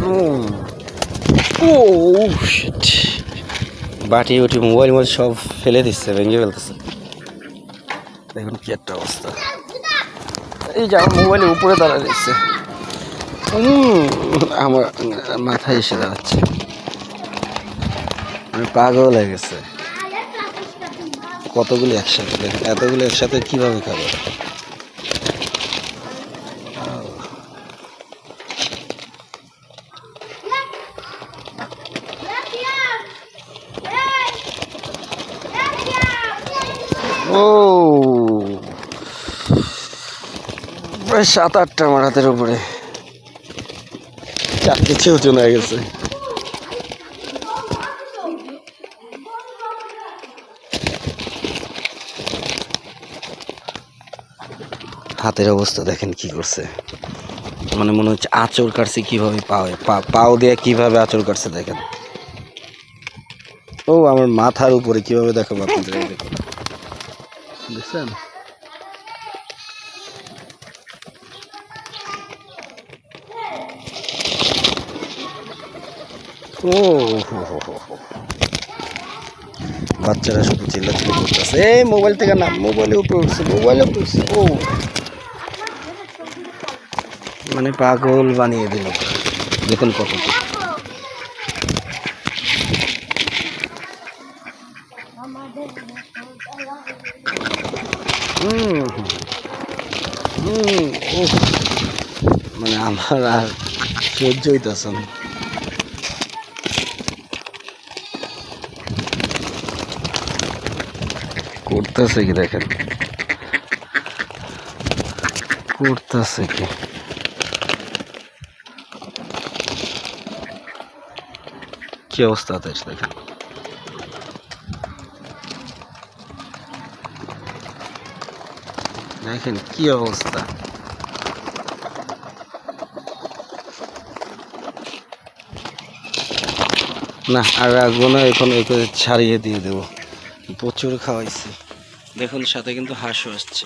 ও sheet, বাটি উঠি mobile সব ফেলে দিচ্ছে, ভেঙে ফেলতেছে। দেখুন কি একটা অবস্থা। এই যে আমার মোবাইলের উপরে দাঁড়া দিচ্ছে, আমার মাথায় এসে দাঁড়াচ্ছে। আমি পাগল হয়ে গেছে। কতগুলি একসাথে, দেখেন এতগুলো একসাথে কিভাবে খাবো? ও প্রায় 7-8টা আমার হাতের উপরে, 4 কেজি ওজন হয়ে গেছে। হাতের অবস্থা দেখেন কি করছে, মানে মনে হচ্ছে আঁচড় কাটছে কিভাবে, পাও দিয়ে কিভাবে আঁচড় কাটছে দেখেন। ও আমার মাথার উপরে কিভাবে দেখাবো আপনাদের, দেখুন দেখছেন। ও বাচ্চারা শুধু চিল্লাচিল্লি করতেছে, এই মোবাইল থেকে না, মোবাইলের উপরে উঠছে, মোবাইলের উপরে উঠছে। ও মানে পাগল বানিয়ে দিল, দেখুন কত। মানে আমার আর সহ্য হইতেছে না। করতেছে কি দেখেন, করতেছে কি, কি অবস্থা দেখেন। দেখেন কি অবস্থা। না আর রাখবো না, এখন ছাড়িয়ে দিয়ে দেবো, প্রচুর খাওয়াইছি। দেখুন সাথে কিন্তু হাঁসও আসছে।